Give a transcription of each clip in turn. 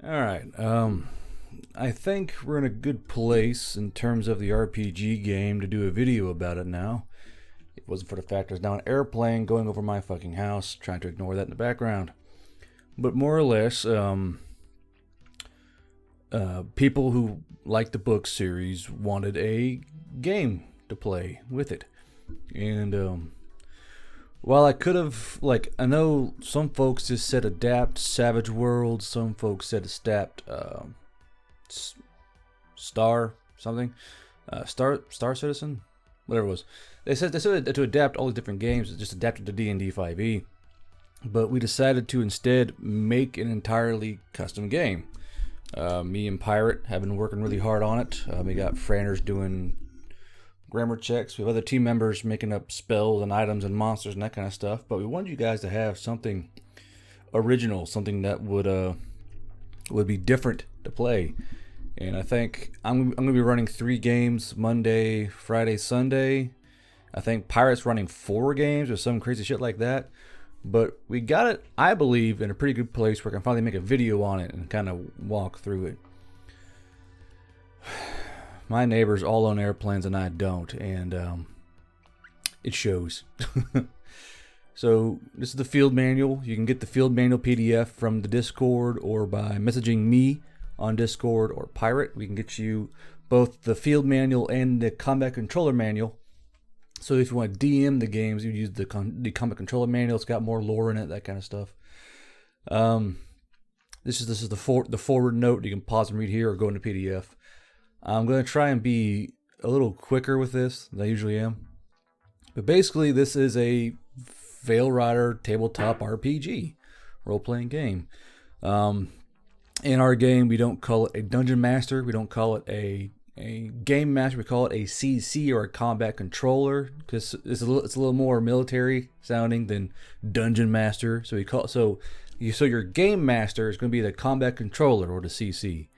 Alright, I think we're in a good place in terms of the RPG game to do a video about it now. It wasn't for the fact there's now an airplane going over my fucking house, trying to ignore that in the background. But more or less, people who like the book series wanted a game to play with it. And, while I could have, I know some folks just said adapt Savage World, some folks said adapt Star something, Star Citizen, whatever it was. They said to adapt all the different games, just adapt it to D&D 5e. But we decided to instead make an entirely custom game. Me and Pirate have been working really hard on it. We got Franners doing grammar checks. We have other team members making up spells and items and monsters and that kind of stuff. But we wanted you guys to have something original, something that would be different to play. And I think I'm going to be running 3 games, Monday, Friday, Sunday. I think Pirate's running 4 games or some crazy shit like that. But we got it, I believe, in a pretty good place where I can finally make a video on it and kind of walk through it. My neighbors all own airplanes and I don't, and it shows. So this is the field manual. You can get the field manual PDF from the Discord or by messaging me on Discord or Pirate. We can get you both the field manual and the combat controller manual. So if you want to DM the games, you use the combat controller manual. It's got more lore in it, that kind of stuff. This is the forward note. You can pause and read here or go into PDF. I'm going to try and be a little quicker with this than I usually am. But basically, this is a Veil Rider tabletop RPG, role-playing game. In our game, we don't call it a Dungeon Master. We don't call it a Game Master. We call it a CC or a Combat Controller because it's a little more military sounding than Dungeon Master. So your Game Master is going to be the Combat Controller or the CC.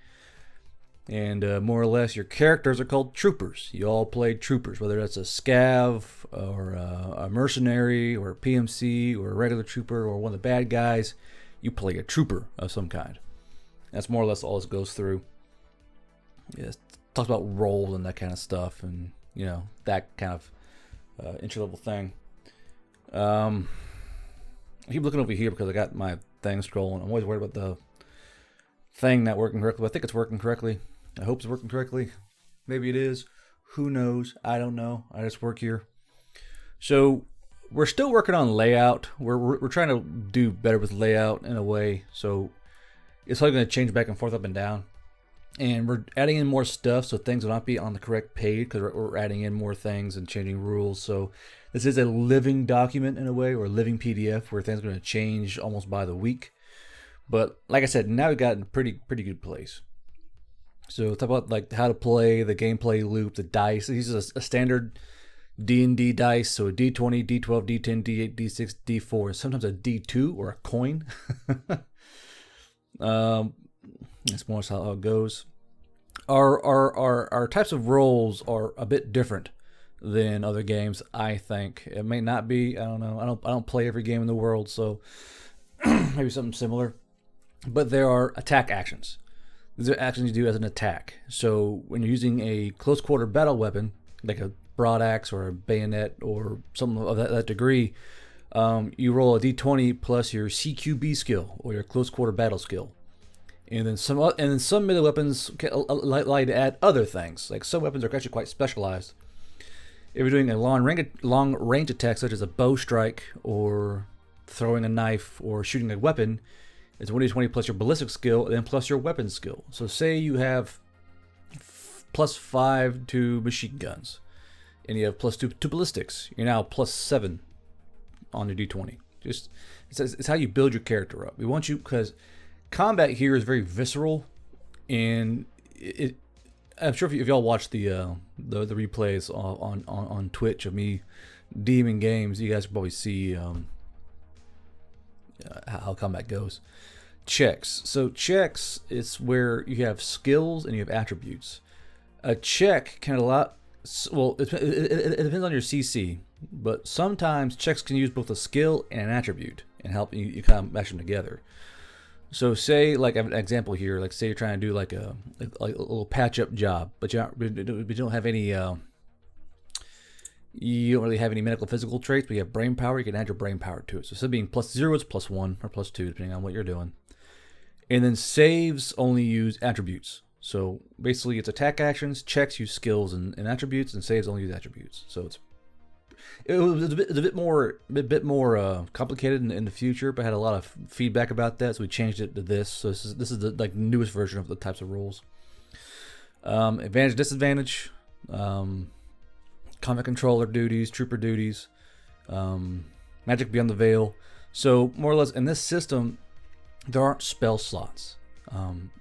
And more or less, your characters are called troopers. You all play troopers, whether that's a scav or a mercenary or a PMC or a regular trooper or one of the bad guys. You play a trooper of some kind. That's more or less all this goes through. Yeah, it talks about roles and that kind of stuff, and that kind of entry level thing. I keep looking over here because I got my thing scrolling. I'm always worried about the thing not working correctly. But I think it's working correctly. I hope it's working correctly. Maybe it is. Who knows? I don't know. I just work here. So we're still working on layout. We're trying to do better with layout in a way. So it's probably going to change back and forth, up and down. And we're adding in more stuff so things will not be on the correct page because we're adding in more things and changing rules. So this is a living document in a way, or a living PDF where things are going to change almost by the week. But like I said, now we've got in a pretty good place. So talk about how to play, the gameplay loop, the dice. This is a standard D&D dice, so a D20, D12, D10, D8, D6, D4, sometimes a D2 or a coin. That's more how it goes. Our types of rolls are a bit different than other games, I think. It may not be. I don't know. I don't play every game in the world, so maybe something similar. But there are attack actions. These are actions you do as an attack. So when you're using a close quarter battle weapon, like a broad axe or a bayonet or something of that degree, you roll a d20 plus your CQB skill or your close quarter battle skill. And then some melee weapons allow you to add other things. Like some weapons are actually quite specialized. If you're doing a long range attack, such as a bow strike or throwing a knife or shooting a weapon, it's 1d20 plus your ballistic skill and then plus your weapon skill. So say you have plus 5 to machine guns and you have plus 2 to ballistics. You're now plus 7 on your d20. It's how you build your character up. We want you, because combat here is very visceral, and I'm sure if y'all watch the replays on Twitch of me DMing games, you guys can probably see how combat goes. Checks. So checks is where you have skills and you have attributes. A check can allow. Well, it depends on your CC, but sometimes checks can use both a skill and an attribute and help you kind of mash them together. So say, like, I have an example here. Like, say you're trying to do like a little patch up job, but you don't have any. You don't really have any medical physical traits, but you have brain power. You can add your brain power to it. So instead of being +0, it's +1 or +2, depending on what you're doing. And then saves only use attributes. So basically, it's attack actions, checks use skills and attributes, and saves only use attributes. So it was a bit more complicated in the future, but I had a lot of feedback about that, so we changed it to this. So this is the like newest version of the types of rules. Advantage, disadvantage, combat controller duties, trooper duties, magic beyond the veil. So more or less in this system, there aren't spell slots.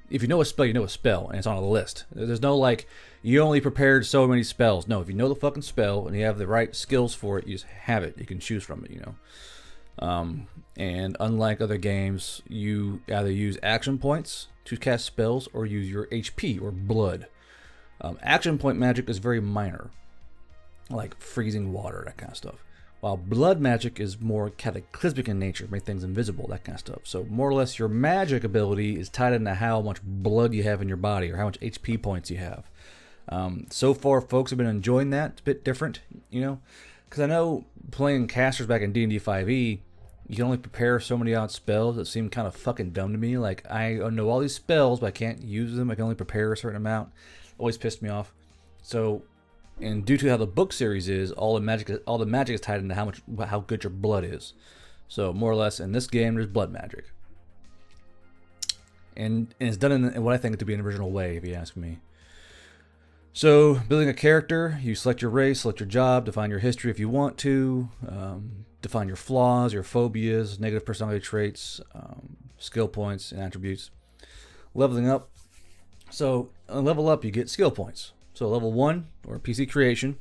If you know a spell, you know a spell, and it's on a list. There's no like, you only prepared so many spells. No, if you know the fucking spell and you have the right skills for it, you just have it. You can choose from it, you know. And unlike other games, you either use action points to cast spells or use your HP or blood. Action point magic is very minor, like freezing water, that kind of stuff. While blood magic is more cataclysmic in nature, make things invisible, that kind of stuff. So more or less your magic ability is tied into how much blood you have in your body or how much HP points you have. So far, folks have been enjoying that. It's a bit different, you know, because I know playing casters back in D&D 5e, you can only prepare so many odd spells that seem kind of fucking dumb to me. Like, I know all these spells, but I can't use them. I can only prepare a certain amount. Always pissed me off. So, and due to how the book series is, all the magic is tied into how good your blood is. So more or less in this game, there's blood magic, and it's done in what I think to be an original way, if you ask me. So building a character, you select your race, select your job, define your history if you want to, define your flaws, your phobias, negative personality traits, skill points, and attributes. Leveling up. So level up, you get skill points. So level 1, or PC creation,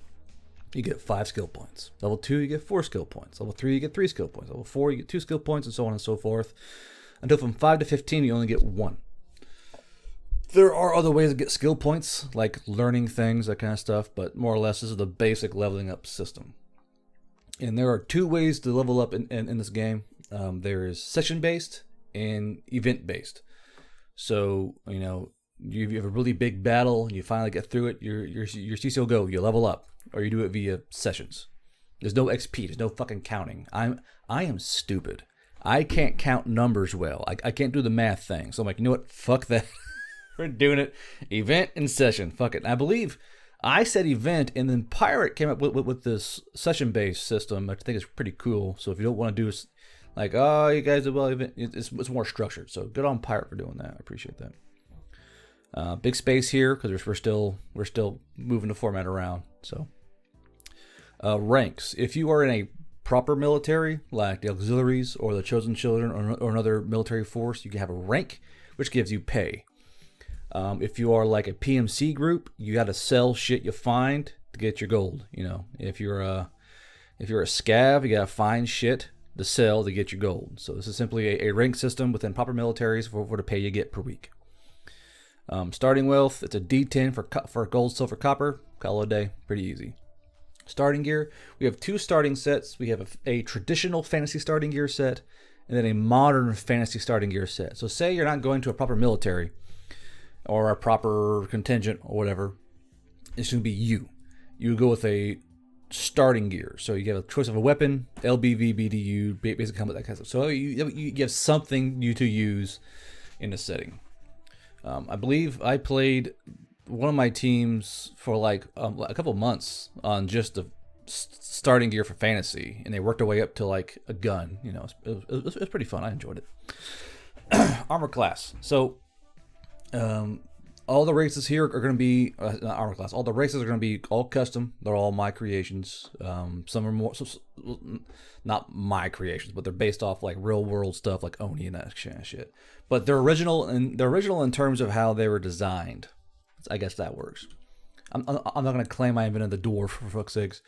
you get 5 skill points. Level 2, you get 4 skill points. Level 3, you get 3 skill points. Level 4, you get 2 skill points, and so on and so forth. Until from 5 to 15, you only get 1. There are other ways to get skill points, like learning things, that kind of stuff, but more or less this is the basic leveling up system. And there are 2 ways to level up in this game. There is session-based and event-based. So, you know, you have a really big battle and you finally get through it, your CCO go, you level up, or you do it via sessions. There's no XP, there's no fucking counting. I am stupid. I can't count numbers well. I can't do the math thing. So I'm like, you know what? Fuck that. We're doing it. Event and session. Fuck it. And I believe I said event, and then Pirate came up with this session-based system, which I think is pretty cool. So if you don't want to do like, oh, you guys do well event, it's more structured. So good on Pirate for doing that. I appreciate that. Big space here because we're still moving the format around. So ranks. If you are in a proper military, like the auxiliaries or the chosen children or another military force, you can have a rank, which gives you pay. If you are like a PMC group, you got to sell shit you find to get your gold. You know, if you're a scav, you got to find shit to sell to get your gold. So this is simply a rank system within proper militaries for the pay you get per week. Starting wealth, it's a D10 for gold, silver, copper. Call it a day. Pretty easy. Starting gear, we have 2 starting sets. We have a traditional fantasy starting gear set and then a modern fantasy starting gear set. So say you're not going to a proper military or a proper contingent or whatever. It's going to be you. You go with a starting gear. So you have a choice of a weapon, LBV, BDU, basic combat, that kind of stuff. So you have something to use in the setting. I believe I played one of my teams for like a couple months on just the starting gear for fantasy, and they worked their way up to like a gun. You know, it was pretty fun. I enjoyed it. Armor class. So all the races here are going to be not armor class. All the races are going to be all custom. They're all my creations. Some are more not my creations, but they're based off like real world stuff, like Oni and that kind of shit. But they're original, and they're original in terms of how they were designed. I guess that works. I'm not going to claim I invented the dwarf, for fuck's sakes.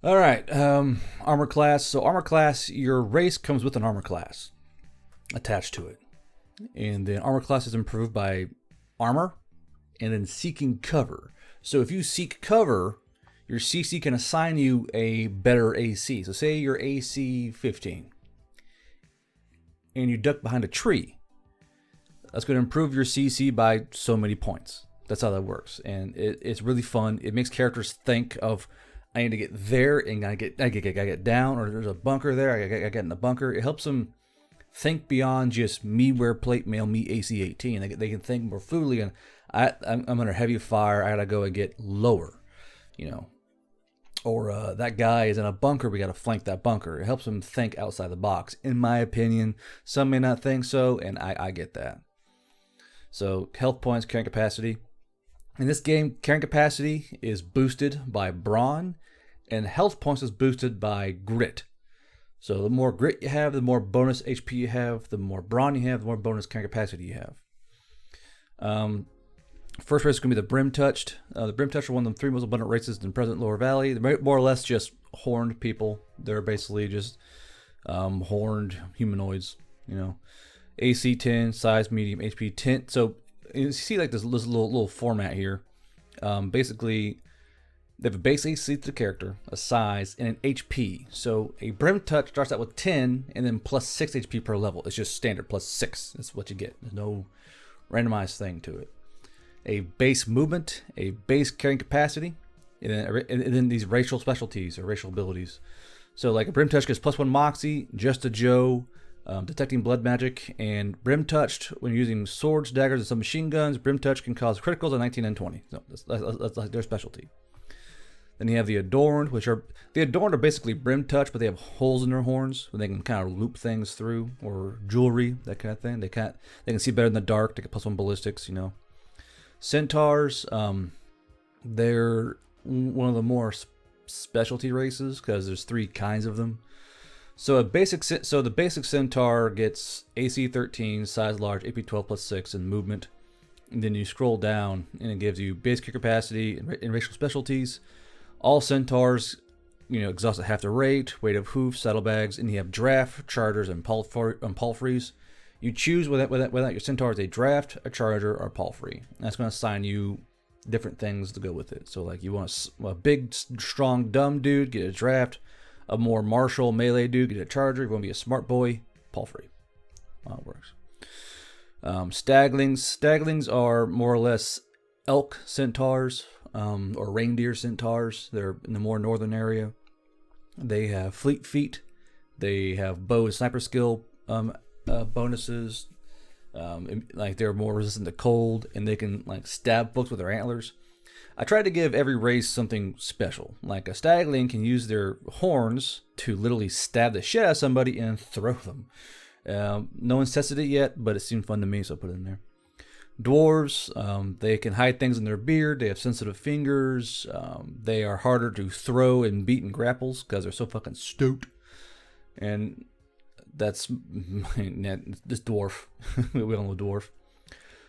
All right, armor class. So armor class, your race comes with an armor class attached to it, and then armor class is improved by armor and then seeking cover. So if you seek cover, your CC can assign you a better AC. So say you're AC 15 and you duck behind a tree. That's going to improve your CC by so many points. That's how that works, and it's really fun. It makes characters think of, I need to get there, and I get down, or there's a bunker there. I get in the bunker. It helps them think beyond just me wear plate mail, me AC 18. They can think more fluidly, and I'm under heavy fire. I gotta go and get lower, Or that guy is in a bunker. We gotta flank that bunker. It helps them think outside the box, in my opinion. Some may not think so, and I get that. So health points, carrying capacity. In this game, carrying capacity is boosted by brawn, and health points is boosted by grit. So the more grit you have, the more bonus HP you have. The more brawn you have, the more bonus carrying capacity you have. First race is going to be the Brim Touched. The Brim Touched are one of the 3 most abundant races in present Lower Valley. They're more or less just horned people. They're basically just horned humanoids, AC 10, size medium, HP 10. So you see like this little format here. Basically, they have a base AC to the character, a size, and an HP. So a Brim Touch starts out with 10 and then plus 6 HP per level. It's just standard plus 6. That's what you get. There's no randomized thing to it. A base movement, a base carrying capacity, and then these racial specialties or racial abilities. So like a Brim Touch gets +1 Moxie, Just a Joe, detecting blood magic, and Brim Touched when using swords, daggers, and some machine guns. Brim Touch can cause criticals on 19 and 20. So that's like their specialty. Then you have the Adorned, the Adorned are basically Brim Touch, but they have holes in their horns where they can kind of loop things through, or jewelry, that kind of thing. They can see better in the dark. They get +1 ballistics, Centaurs, they're one of the more specialty races because there's 3 kinds of them. So the basic Centaur gets AC 13, size large, AP 12 plus 6, and movement. And then you scroll down and it gives you base kick capacity and racial specialties. All Centaurs, exhaust at half the rate, weight of hoofs, saddlebags, and you have draft, chargers, and palfreys. You choose whether your Centaur is a draft, a charger, or a palfrey. That's going to assign you different things to go with it. So like you want a big, strong, dumb dude, get a draft. A more martial melee dude, get a charger. You want to be a smart boy, palfrey. How it works. Stagglings. Stagglings are more or less elk centaurs or reindeer centaurs. They're in the more northern area. They have fleet feet. They have bow and sniper skill bonuses. Like they're more resistant to cold, and they can like stab folks with their antlers. I tried to give every race something special. Like a stagling can use their horns to literally stab the shit out of somebody and throw them. No one's tested it yet, but it seemed fun to me, so I put it in there. Dwarves, they can hide things in their beard. They have sensitive fingers. They are harder to throw and beat in grapples because they're so fucking stoked. And that's this dwarf. We all know dwarf.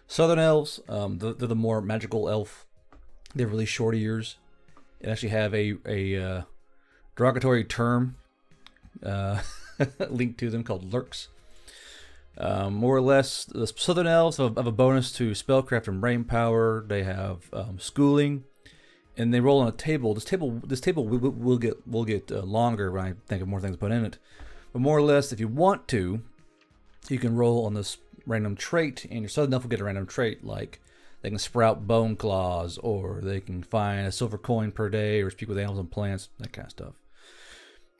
Southern elves, they're the more magical elf. They have really short ears. They actually have a derogatory term linked to them called lurks. More or less, the Southern Elves have a bonus to spellcraft and brain power. They have schooling, and they roll on a table. This table will get longer when I think of more things to put in it. But more or less, if you want to, you can roll on this random trait, and your Southern Elf will get a random trait like they can sprout bone claws, or they can find a silver coin per day, or speak with animals and plants, that kind of stuff.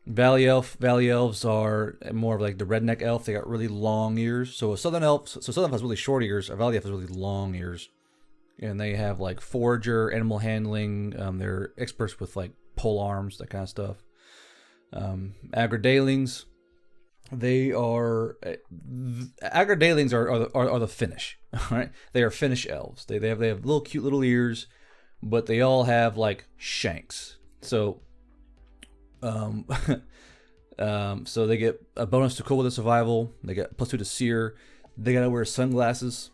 Valley elves are more of like the redneck elf. They got really long ears. So Southern Elf has really short ears. A Valley elf has really long ears, and they have like forager, animal handling. They're experts with like pole arms, that kind of stuff. Agrodalings, Agrodalings are the Finnish. All right, they are Finnish elves. They have little cute little ears, but they all have like shanks. So. So they get a bonus to cool with the survival. They get +2 to sear. They gotta wear sunglasses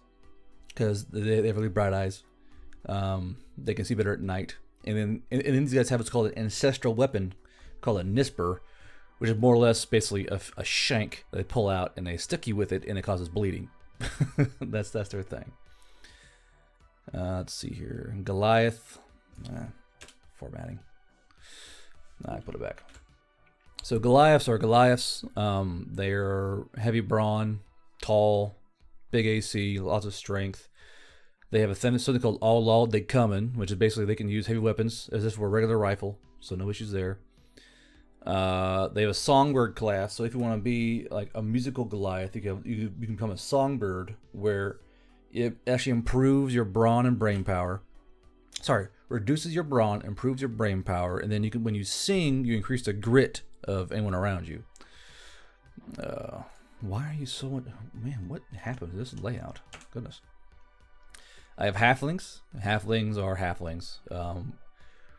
because they have really bright eyes. They can see better at night. And then these guys have what's called an ancestral weapon called a nisper, which is more or less basically a shank that they pull out and they stick you with it, and it causes bleeding. that's their thing. Let's see here. Goliath. Formatting. I put it back. So Goliaths are Goliaths. They're heavy brawn, tall, big AC, lots of strength. They have something called All Law They Comin', which is basically they can use heavy weapons as if for a regular rifle, so no issues there. They have a Songbird class, so if you want to be like a musical Goliath, you can become a Songbird, where it actually improves your brawn and brain power. Sorry, reduces your brawn, improves your brain power, and then you can, when you sing, you increase the grit of anyone around you. Why are you so... Man, what happened to this layout? Goodness. I have halflings. Halflings are halflings.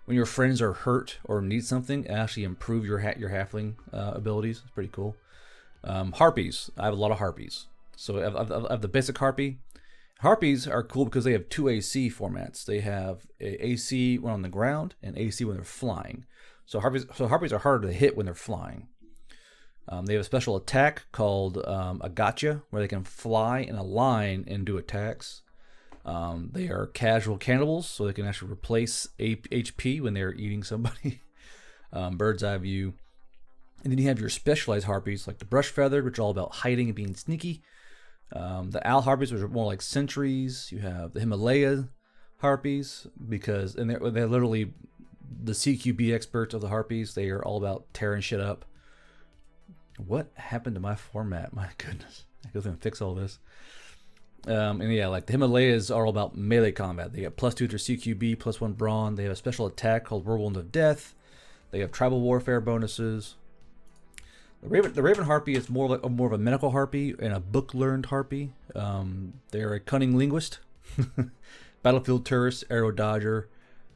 When your friends are hurt or need something, actually improve your halfling abilities. It's pretty cool. Harpies. I have a lot of harpies. So I have the basic harpy. Harpies are cool because they have two AC formats. They have a AC when on the ground and AC when they're flying. So harpies are harder to hit when they're flying. They have a special attack called a gotcha, where they can fly in a line and do attacks. They are casual cannibals, so they can actually replace HP when they're eating somebody. Bird's eye view. And then you have your specialized harpies, like the brush feathered, which are all about hiding and being sneaky. The owl harpies, which are more like sentries. You have the Himalaya harpies, and they're literally the CQB experts of the harpies. They are all about tearing shit up. What happened to my format? My goodness. I go through and fix all this. And yeah, like the Himalayas are all about melee combat. They get +2 to CQB, +1 brawn. They have a special attack called Whirlwind of Death. They have tribal warfare bonuses. The Raven Harpy is more of a medical harpy and a book-learned harpy. They're a cunning linguist, battlefield tourist, arrow dodger,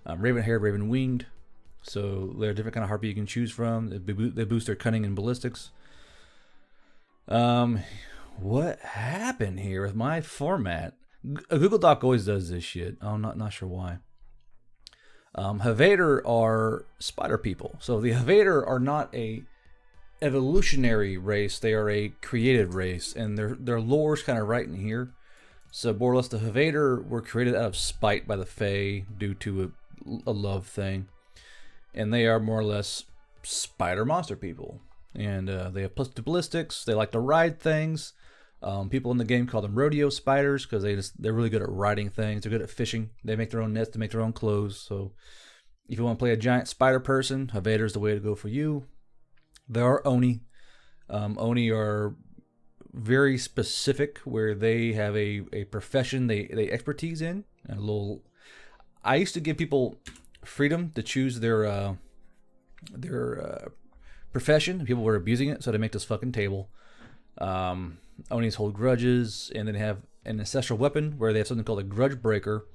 raven-haired, raven-winged. So they're a different kind of harpy you can choose from. They boost their cunning and ballistics. What happened here with my format? A Google Doc always does this shit. I'm not sure why. Havader are spider people. So the Havader are not a evolutionary race. They are a created race, and their lore is kind of right in here. So more or less, the Havader were created out of spite by the Fae due to a love thing, and they are more or less spider monster people. And they have +2 ballistics. They like to ride things. People in the game call them rodeo spiders because they're really good at riding things. They're good at fishing. They make their own nets to make their own clothes. So if you want to play a giant spider person, Havader is the way to go for you. There are Oni. Oni are very specific, where they have a profession they expertise in. I used to give people freedom to choose their profession. People were abusing it, so they make this fucking table. Onis hold grudges, and then have an ancestral weapon where they have something called a grudge breaker,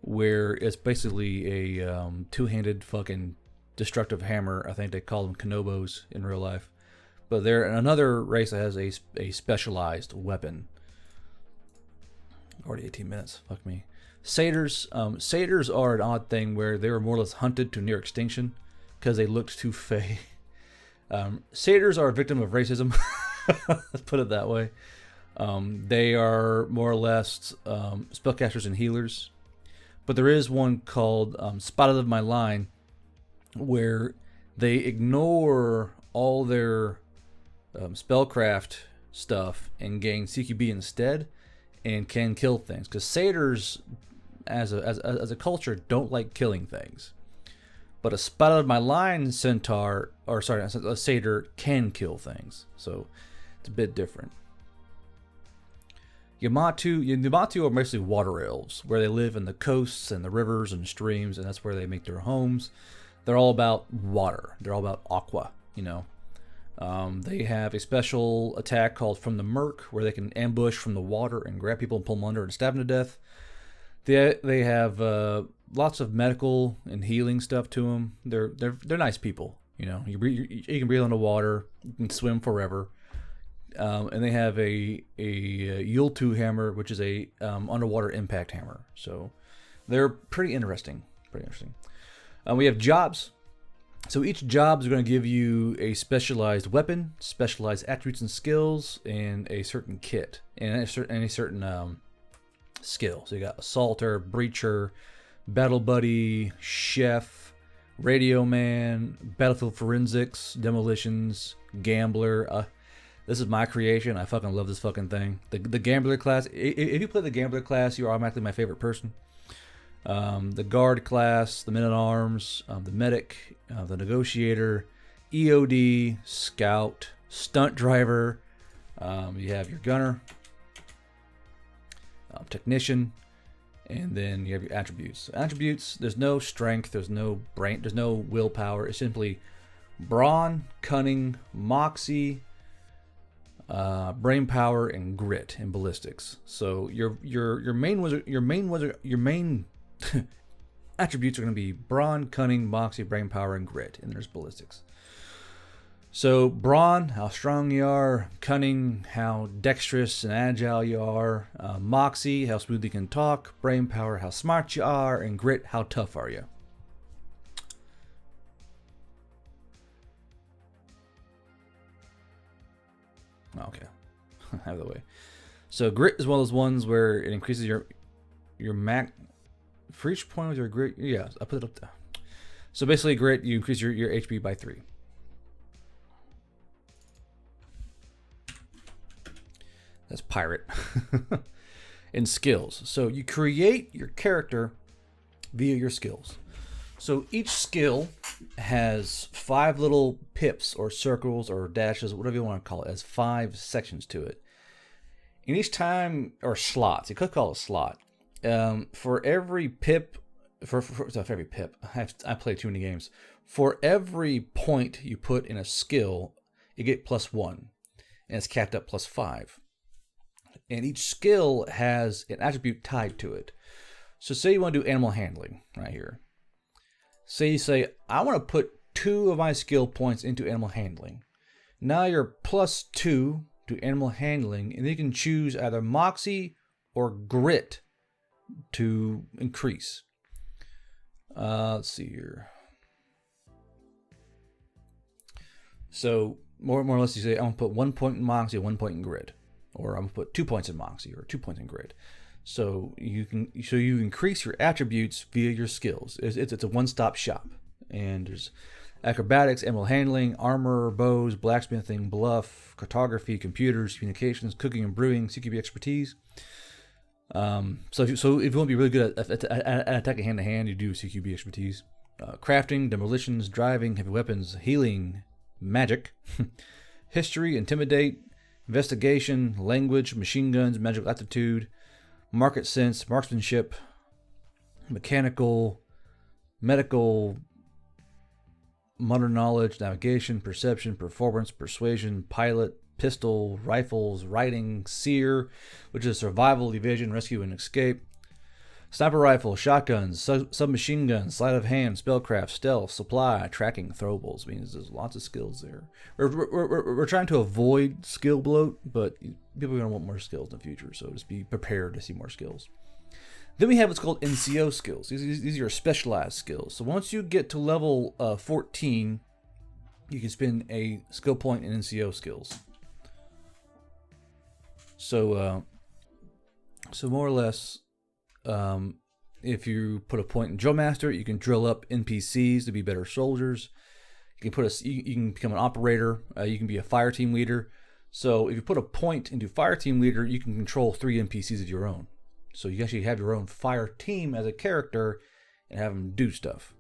where it's basically a two-handed fucking destructive hammer. I think they call them Kanobos in real life. But they're another race that has a specialized weapon. Already 18 minutes. Fuck me. Satyrs. Satyrs are an odd thing where they were more or less hunted to near extinction because they looked too fey. Satyrs are a victim of racism. Let's put it that way. They are more or less spellcasters and healers. But there is one called Spotted of My Line, where they ignore all their spellcraft stuff and gain CQB instead, and can kill things. Because satyrs, as a culture, don't like killing things. But a Spotted of My Line a satyr can kill things. So it's a bit different. Yamatu are mostly water elves, where they live in the coasts and the rivers and streams, and that's where they make their homes. They're all about water. They're all about aqua, you know. They have a special attack called From the Murk, where they can ambush from the water and grab people and pull them under and stab them to death. They have lots of medical and healing stuff to them. They're nice people, you know. You can breathe underwater. You can swim forever. And they have a Yultu hammer, which is a underwater impact hammer. So they're pretty interesting. We have jobs. So each job is going to give you a specialized weapon, specialized attributes and skills, and a certain kit, and any certain skill. So you got assaulter, breacher, battle buddy, chef, radio man, battlefield forensics, demolitions, gambler. This is my creation. I fucking love this fucking thing. The Gambler class. If you play the Gambler class, you're automatically my favorite person. The Guard class, the Men-at-Arms, the Medic, the Negotiator, EOD, Scout, Stunt Driver. You have your Gunner, Technician, and then you have your attributes. Attributes, there's no strength, there's no brain, there's no willpower. It's simply brawn, cunning, moxie, brain power, and grit and ballistics. So your main attributes are going to be brawn, cunning, moxie, brain power, and grit, and there's ballistics. So brawn, how strong you are. Cunning, how dexterous and agile you are. Moxie, how smooth you can talk. Brain power, how smart you are. And grit, how tough are you. Okay, out of the way. So grit is one of those ones where it increases your max for each point with your grit. Yeah, I put it up there. So basically, grit, you increase your HP by 3. That's pirate. And skills. So you create your character via your skills. So each skill has 5 little pips or circles or dashes, whatever you want to call it. It has 5 sections to it. And each time, or slots, you could call it a slot. For every pip, for every pip, I play too many games. For every point you put in a skill, you get +1. And it's capped at +5. And each skill has an attribute tied to it. So say you want to do animal handling right here. Say you say, I want to put 2 of my skill points into animal handling. Now you're +2 to animal handling, and you can choose either moxie or grit to increase. Let's see here. So more or less you say, I'm going to put 1 point in moxie, 1 point in grit. Or I'm going to put 2 points in moxie or 2 points in grit. So you increase your attributes via your skills. It's a one-stop shop. And there's acrobatics, animal handling, armor, bows, blacksmithing, bluff, cartography, computers, communications, cooking and brewing, CQB expertise. So if you want to be really good at attacking hand to hand, you do CQB expertise. Crafting, demolitions, driving, heavy weapons, healing, magic, history, intimidate, investigation, language, machine guns, magical aptitude, market sense, marksmanship, mechanical, medical, modern knowledge, navigation, perception, performance, persuasion, pilot, pistol, rifles, writing, seer, which is survival, evasion, rescue, and escape, sniper rifle, shotguns, submachine guns, sleight of hand, spellcraft, stealth, supply, tracking, throwables. Means there's lots of skills there. We're trying to avoid skill bloat, but people are going to want more skills in the future, so just be prepared to see more skills. Then we have what's called Nco skills. These are your specialized skills. So once you get to level 14, you can spend a skill point in Nco skills. So more or less, if you put a point in Drill Master, you can drill up NPCs to be better soldiers. You can become an operator. You can be a fire team leader. So if you put a point into fire team leader, you can control 3 NPCs of your own. So you actually have your own fire team as a character and have them do stuff.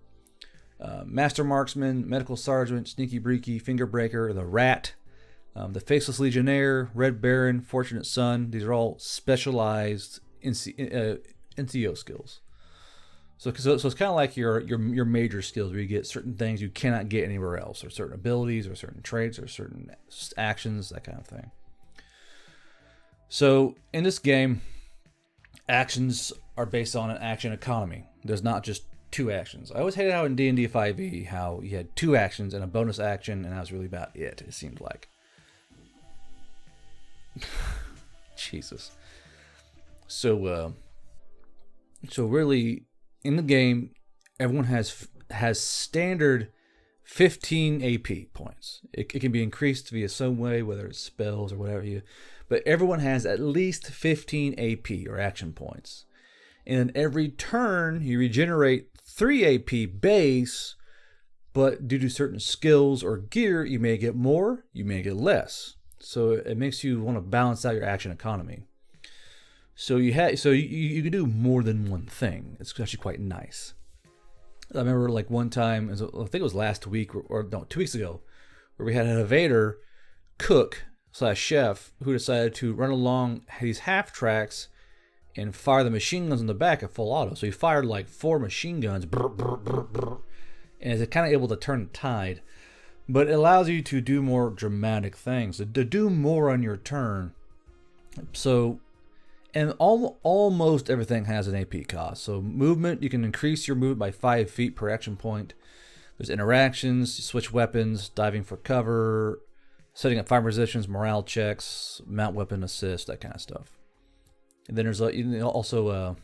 Master Marksman, Medical Sergeant, Sneaky Breaky, Finger Breaker, the Rat, the Faceless Legionnaire, Red Baron, Fortunate Son. These are all specialized NCO skills. So it's kind of like your major skills where you get certain things you cannot get anywhere else, or certain abilities, or certain traits, or certain actions, that kind of thing. So in this game, actions are based on an action economy. There's not just 2 actions. I always hated how in D&D 5e how you had 2 actions and a bonus action, and that was really about it. It seemed like. Jesus. So really, in the game, everyone has standard 15 AP points. It can be increased via some way, whether it's spells or whatever but everyone has at least 15 AP or action points. And every turn, you regenerate 3 AP base, but due to certain skills or gear, you may get more, you may get less. So it makes you want to balance out your action economy. So you can do more than one thing. It's actually quite nice. I remember like one time, I think it was last week or no, 2 weeks ago, where we had an invader cook / chef who decided to run along these half tracks and fire the machine guns in the back at full auto. So he fired like 4 machine guns, and is kind of able to turn the tide. But it allows you to do more dramatic things, to do more on your turn. So, and almost everything has an AP cost. So movement, you can increase your movement by 5 feet per action point. There's interactions, you switch weapons, diving for cover, setting up fire positions, morale checks, mount weapon assist, that kind of stuff. And then there's also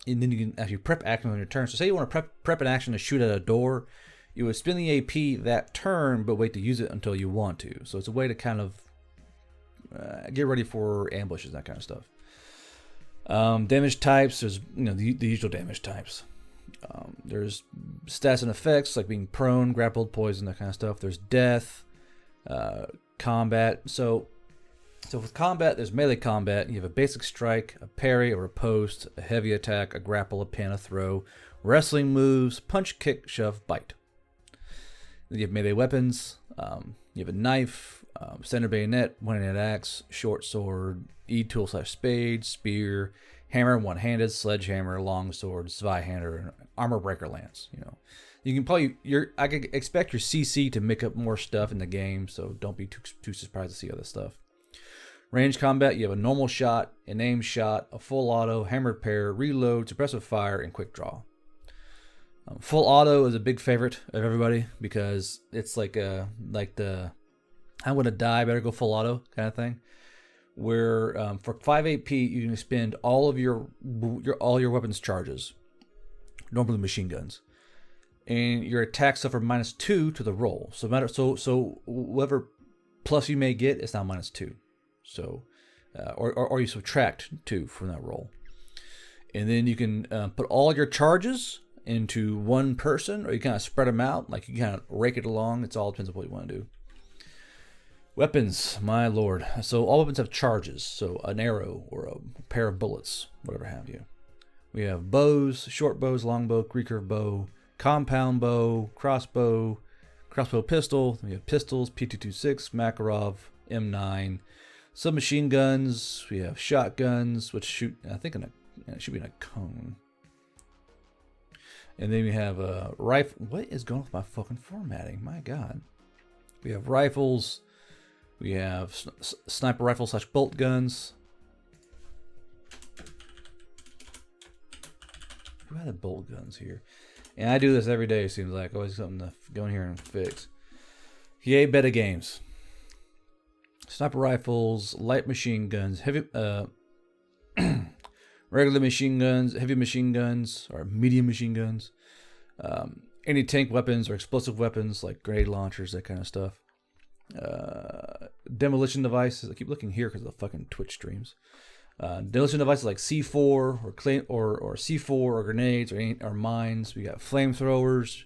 and then you can actually prep action on your turn. So say you want to prep an action to shoot at a door, you would spend the AP that turn, but wait to use it until you want to. So it's a way to kind of get ready for ambushes, that kind of stuff. Damage types, there's the usual damage types. There's stats and effects like being prone, grappled, poison, that kind of stuff. There's death, combat. So with combat, there's melee combat. You have a basic strike, a parry, a riposte, a heavy attack, a grapple, a pin, a throw, wrestling moves, punch, kick, shove, bite. Then you have melee weapons. You have a knife, standard bayonet, one-handed axe, short sword, e-tool / spade, spear, hammer, one-handed, sledgehammer, longsword, zweihander, and armor breaker lance. You can probably I could expect your CC to make up more stuff in the game, so don't be too surprised to see other stuff. Range combat, you have a normal shot, an aim shot, a full auto, hammered pair, reload, suppressive fire, and quick draw. Full auto is a big favorite of everybody because it's like the I'm gonna die, better go full auto kind of thing. Where for 5 AP you can spend all of your weapons charges, normally machine guns, and your attacks suffer -2 to the roll. So whatever plus you may get, it's now -2. So, or you subtract 2 from that roll, and then you can put all your charges into one person, or you kind of spread them out, like you kind of rake it along. It all depends on what you want to do. Weapons, my lord. So all weapons have charges. So an arrow or a pair of bullets, whatever have you. We have bows, short bows, longbow, recurve bow, compound bow, crossbow pistol. We have pistols, P226, Makarov, M9. Submachine guns. We have shotguns, which shoot, I think, it should be in a cone. And then we have a rifle. What is going on with my fucking formatting? My God. We have rifles. We have sniper rifle / bolt guns. Who had the bolt guns here? And I do this every day, it seems like. Always something to go in here and fix. Yay, beta games. Sniper rifles, light machine guns, heavy, regular machine guns, heavy machine guns, or medium machine guns. Any tank weapons or explosive weapons like grenade launchers, that kind of stuff. Demolition devices. I keep looking here because of the fucking Twitch streams. Demolition devices like C4 or C4 or grenades or mines. We got flamethrowers,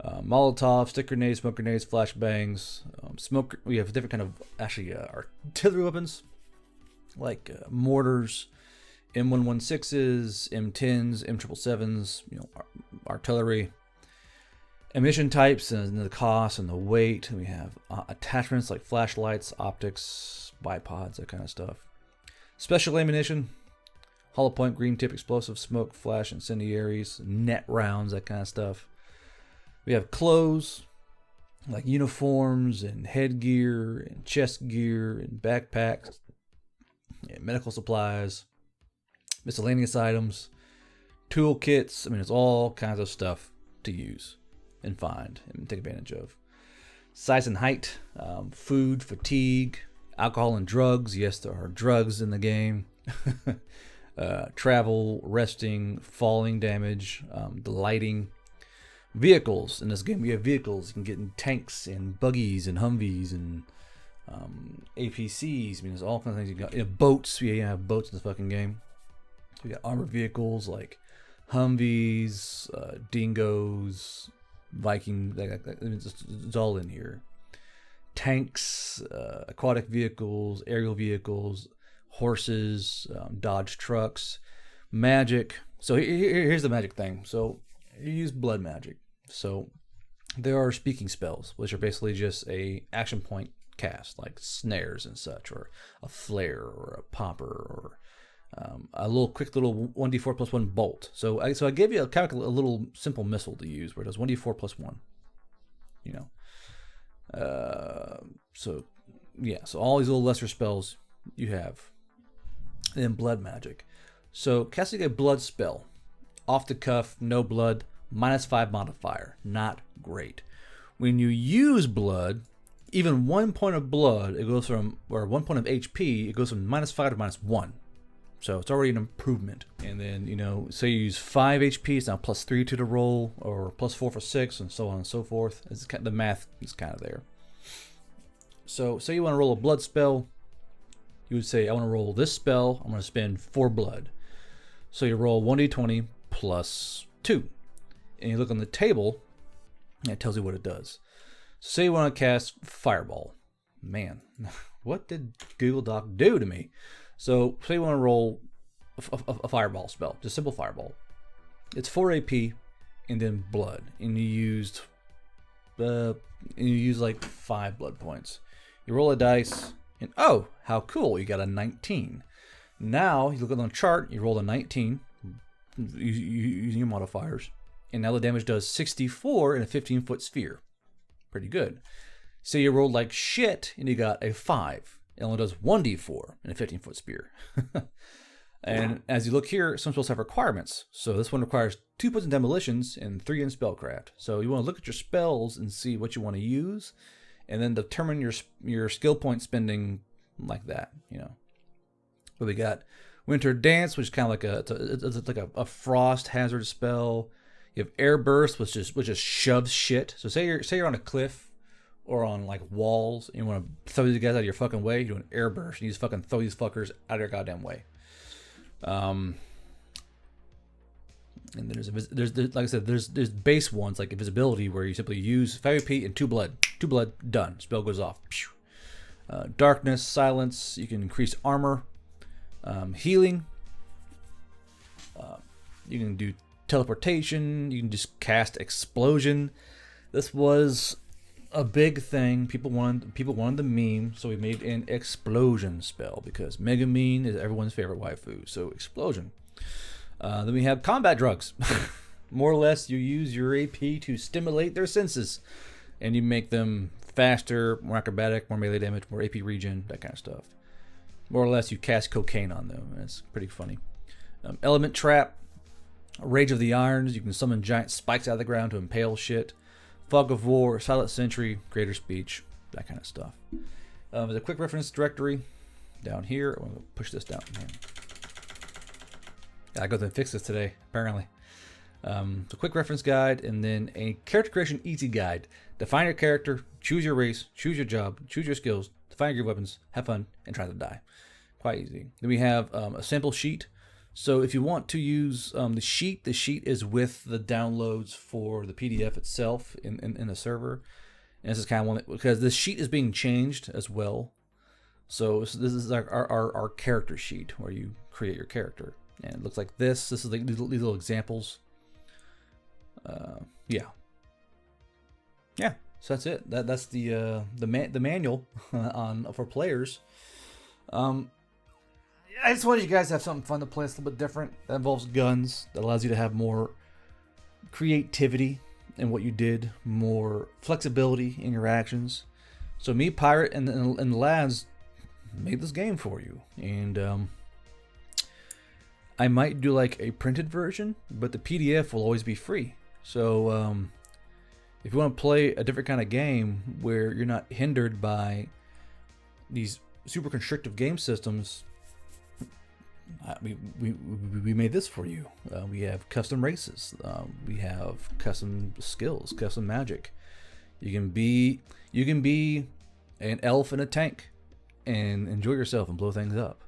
Molotov, stick grenades, smoke grenades, flashbangs, smoke. We have different kind of artillery weapons like mortars, M116s, M10s, M777s. Artillery. Emission types and the cost and the weight. We have attachments like flashlights, optics, bipods, that kind of stuff. Special ammunition, hollow point, green tip, explosive, smoke, flash, incendiaries, net rounds, that kind of stuff. We have clothes like uniforms and headgear and chest gear and backpacks, and medical supplies, miscellaneous items, toolkits. I mean, it's all kinds of stuff to use and find and take advantage of. Size and height, food, fatigue, alcohol and drugs. Yes, there are drugs in the game. Travel, resting, falling damage, the lighting. Vehicles. In this game, we have vehicles. You can get in tanks and buggies and Humvees and APCs. I mean, there's all kinds of things you got. Boats. We have boats in this fucking game. We got armored vehicles like Humvees, Dingos, Viking. It's all in here. tanks, aquatic vehicles, aerial vehicles, horses, Dodge trucks, magic. So here's the magic thing. So you use blood magic. So there are speaking spells, which are basically just a action point cast, like snares and such, or a flare, or a popper, or a little quick little 1d4 plus 1 bolt. So I gave you kind of a little simple missile to use where it does 1d4 plus 1. You know. So all these little lesser spells you have. And then blood magic. So casting a blood spell, off the cuff, no blood, -5 modifier. Not great. When you use blood, even 1 point of blood, it goes from, or 1 point of HP, it goes from -5 to -1. So it's already an improvement. And then, you know, say you use 5 HP, it's now +3 to the roll, or +4 for 6, and so on and so forth. The math is kind of there. So say you want to roll a blood spell, you would say, I want to roll this spell, I'm going to spend 4 blood. So you roll 1d20 plus 2. And you look on the table, and it tells you what it does. So say you want to cast Fireball. Man, what did Google Doc do to me? So say you want to roll a Fireball spell, just simple Fireball. It's 4 AP and then blood. And you used like 5 blood points. You roll a dice, and oh, how cool, you got a 19. Now, you look on the chart, you roll a 19, using your modifiers, and now the damage does 64 in a 15-foot sphere. Pretty good. Say you rolled like shit, and you got a 5. It only does 1d4 in a 15-foot sphere. And as you look here, some spells have requirements. So this one requires 2 points in demolitions and 3 in spellcraft. So you want to look at your spells and see what you want to use, and then determine your skill point spending like that, you know. But we got Winter Dance, which is kind of like a frost hazard spell. You have Air Burst, which just shoves shit. So say you're on a cliff or on like walls, and you want to throw these guys out of your fucking way. You do an Air Burst, and you just fucking throw these fuckers out of your goddamn way. And then there's like I said, there's base ones like invisibility, where you simply use 5 AP and 2 blood. 2 blood, done. Spell goes off. Darkness, silence. You can increase armor. Healing. You can do teleportation. You can just cast explosion. This was a big thing. People wanted the meme, so we made an explosion spell because Megamine is everyone's favorite waifu. So explosion. Then we have combat drugs. More or less, you use your AP to stimulate their senses, and you make them faster, more acrobatic, more melee damage, more AP regen, that kind of stuff. More or less, you cast cocaine on them, and it's pretty funny. Element Trap, Rage of the Irons, you can summon giant spikes out of the ground to impale shit. Fog of War, Silent Sentry, Greater Speech, that kind of stuff. There's a quick reference directory down here. I'm going to push this down. I go and fix this today, apparently. It's a quick reference guide, and then a character creation easy guide. Define your character, choose your race, choose your job, choose your skills, define your weapons, have fun, and try to die. Quite easy. Then we have a sample sheet. So if you want to use the sheet is with the downloads for the PDF itself in the server. And this is kind of one because this sheet is being changed as well. So this is our character sheet where you create your character. And it looks like this. This is like these little examples. Yeah. So that's it. That's the manual for players. I just wanted you guys to have something fun to play. It's a little bit different. That involves guns. That allows you to have more creativity in what you did, more flexibility in your actions. So me, Pirate, and the lads made this game for you, and I might do like a printed version, but the PDF will always be free. So if you want to play a different kind of game where you're not hindered by these super constrictive game systems, we made this for you. We have custom races. We have custom skills, custom magic. You can be an elf in a tank and enjoy yourself and blow things up.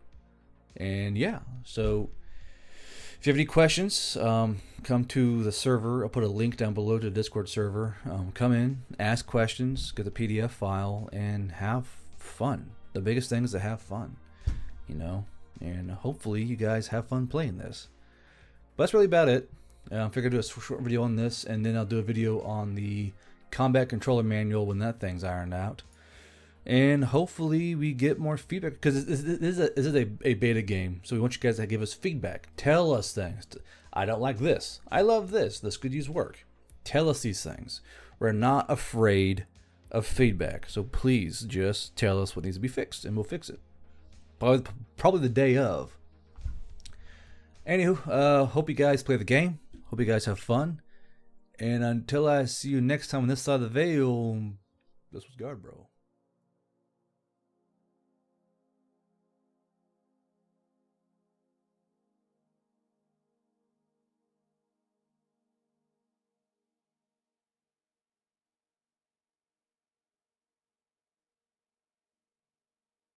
And yeah, so If you have any questions, come to the server. I'll put a link down below to the Discord server. Come in, ask questions, get the PDF file, and have fun. The biggest thing is to have fun, you know, and hopefully you guys have fun playing this. But that's really about it. I figured I'd do a short video on this, and then I'll do a video on the combat controller manual when that thing's ironed out. And hopefully we get more feedback, because this is a beta game, so we want you guys to give us feedback. Tell us things. I don't like this. I love this. This could use work. Tell us these things. We're not afraid of feedback, so please just tell us what needs to be fixed, and we'll fix it. Probably the day of. Anywho, hope you guys play the game. Hope you guys have fun. And until I see you next time on this side of the veil, this was Guard Bro.